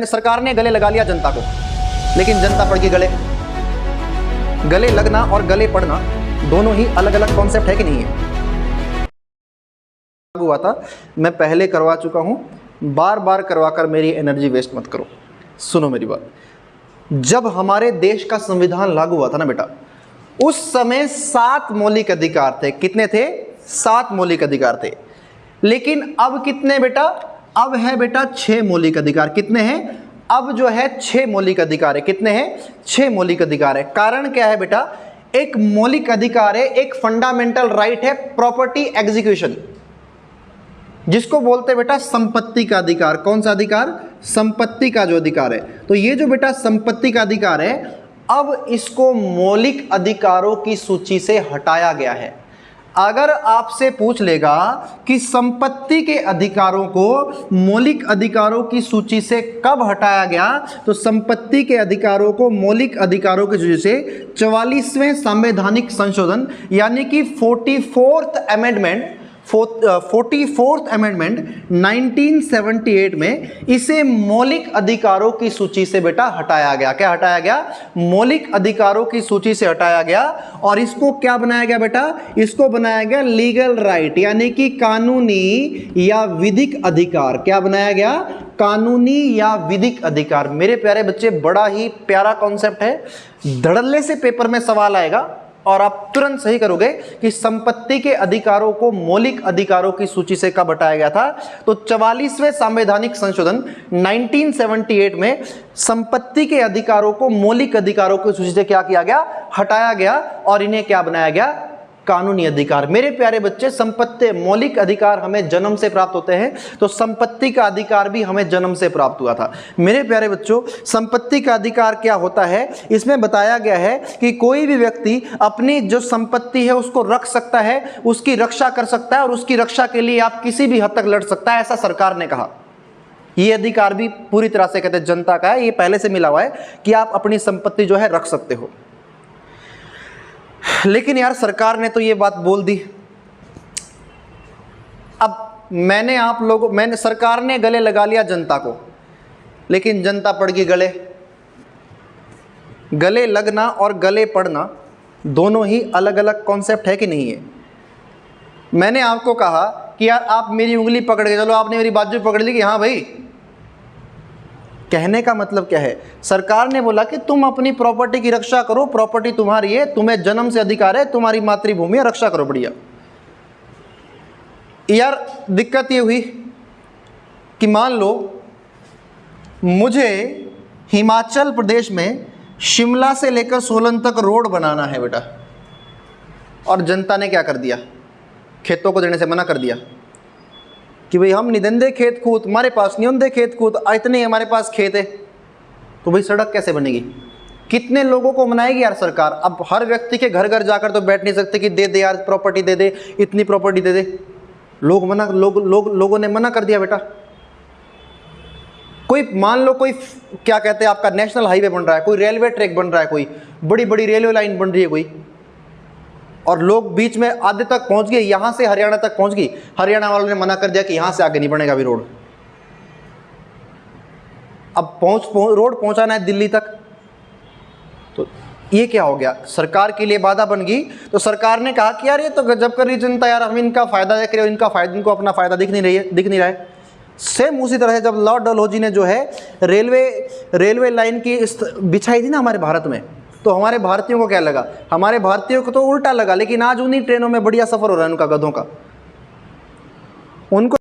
सरकार ने गले लगा लिया जनता को, लेकिन जनता पड़ गई गले। गले लगना और गले पड़ना दोनों ही अलग अलग कॉन्सेप्ट है कि नहीं है? हुआ था, मैं पहले करवा चुका हूं, बार बार करवाकर मेरी एनर्जी वेस्ट मत करो। सुनो मेरी बात, जब हमारे देश का संविधान लागू हुआ था ना बेटा, उस समय 7 मौलिक अधिकार थे। कितने थे? 7 मौलिक अधिकार थे। लेकिन अब कितने बेटा? अब है बेटा 6 मौलिक अधिकार। कितने हैं? अब जो है 6 मौलिक अधिकार है। कितने हैं? 6 मौलिक अधिकार है। कारण क्या है बेटा? एक मौलिक अधिकार है, एक फंडामेंटल राइट है, प्रॉपर्टी एग्जीक्यूशन, जिसको बोलते हैं बेटा संपत्ति का अधिकार। कौन सा अधिकार? संपत्ति का जो अधिकार है। तो ये जो बेटा संपत्ति का अधिकार है, अब इसको मौलिक अधिकारों की सूची से हटाया गया है। अगर आपसे पूछ लेगा कि संपत्ति के अधिकारों को मौलिक अधिकारों की सूची से कब हटाया गया, तो संपत्ति के अधिकारों को मौलिक अधिकारों की सूची से 44वें संवैधानिक संशोधन यानी कि 44th अमेंडमेंट 1978 में इसे मौलिक अधिकारों की सूची से बेटा हटाया गया। क्या हटाया गया? मौलिक अधिकारों की सूची से हटाया गया। और इसको क्या बनाया गया बेटा? इसको बनाया गया लीगल राइट, यानी कि कानूनी या विधिक अधिकार। क्या बनाया गया? कानूनी या विधिक अधिकार। मेरे प्यारे बच्चे, बड़ा ही प्यारा कॉन्सेप्ट है। धड़ल्ले से पेपर में सवाल आएगा और आप तुरंत सही करोगे कि संपत्ति के अधिकारों को मौलिक अधिकारों की सूची से कब हटाया गया था। तो 44वें संवैधानिक संशोधन 1978 में संपत्ति के अधिकारों को मौलिक अधिकारों की सूची से क्या किया गया? हटाया गया। और इन्हें क्या बनाया गया? कानूनी अधिकार। मेरे प्यारे बच्चे, संपत्ति मौलिक अधिकार हमें जन्म से प्राप्त होते हैं, तो संपत्ति का अधिकार भी हमें जन्म से प्राप्त हुआ था। मेरे प्यारे बच्चों, संपत्ति का अधिकार क्या होता है? इसमें बताया गया है कि कोई भी व्यक्ति अपनी जो संपत्ति है उसको रख सकता है, उसकी रक्षा कर सकता है, और उसकी रक्षा के लिए आप किसी भी हद तक लड़ सकता है, ऐसा सरकार ने कहा। ये अधिकार भी पूरी तरह से कहते हैं जनता का है। ये पहले से मिला हुआ है कि आप अपनी संपत्ति जो है रख सकते हो। लेकिन यार सरकार ने तो ये बात बोल दी। अब सरकार ने गले लगा लिया जनता को, लेकिन जनता पड़ गई गले। गले लगना और गले पड़ना दोनों ही अलग अलग कॉन्सेप्ट है कि नहीं है? मैंने आपको कहा कि यार आप मेरी उंगली पकड़ के चलो, आपने मेरी बाजू पकड़ ली कि हाँ भाई। कहने का मतलब क्या है? सरकार ने बोला कि तुम अपनी प्रॉपर्टी की रक्षा करो, प्रॉपर्टी तुम्हारी है, तुम्हें जन्म से अधिकार है, तुम्हारी मातृभूमि है, रक्षा करो। बढ़िया। यार दिक्कत ये हुई कि मान लो मुझे हिमाचल प्रदेश में शिमला से लेकर सोलन तक रोड बनाना है बेटा, और जनता ने क्या कर दिया? खेतों को देने से मना कर दिया कि भाई हम नहीं देंगे खेत कूद, हमारे पास नहीं होंगे खेत कूद, इतने हमारे पास खेत है। तो भाई सड़क कैसे बनेगी? कितने लोगों को मनाएगी यार सरकार? अब हर व्यक्ति के घर घर जाकर तो बैठ नहीं सकते कि दे दे यार प्रॉपर्टी दे दे, इतनी प्रॉपर्टी दे दे। लोगों ने मना कर दिया बेटा। कोई मान लो कोई क्या कहते हैं आपका नेशनल हाईवे बन रहा है, कोई रेलवे ट्रैक बन रहा है, कोई बड़ी बड़ी रेलवे लाइन बन रही है कोई, और लोग बीच में आधे तक पहुंच गए, यहां से हरियाणा तक पहुंच गई। हरियाणा वालों ने मना कर दिया कि यहां से आगे नहीं बनेगा अभी रोड। अब रोड पहुंचाना है दिल्ली तक। तो ये क्या हो गया? सरकार के लिए बाधा बन गई। तो सरकार ने कहा कि यार ये तो गजब कर रही जनता, यार हम इनका फायदा देख रहे हो, इनको अपना फायदा दिख नहीं रहा है। सेम उसी तरह से जब लॉर्ड डलहौजी ने जो है रेलवे लाइन की बिछाई थी ना हमारे भारत में, तो हमारे भारतीयों को क्या लगा? हमारे भारतीयों को तो उल्टा लगा। लेकिन आज उन्हीं ट्रेनों में बढ़िया सफर हो रहा है उनका, गधों का। उनको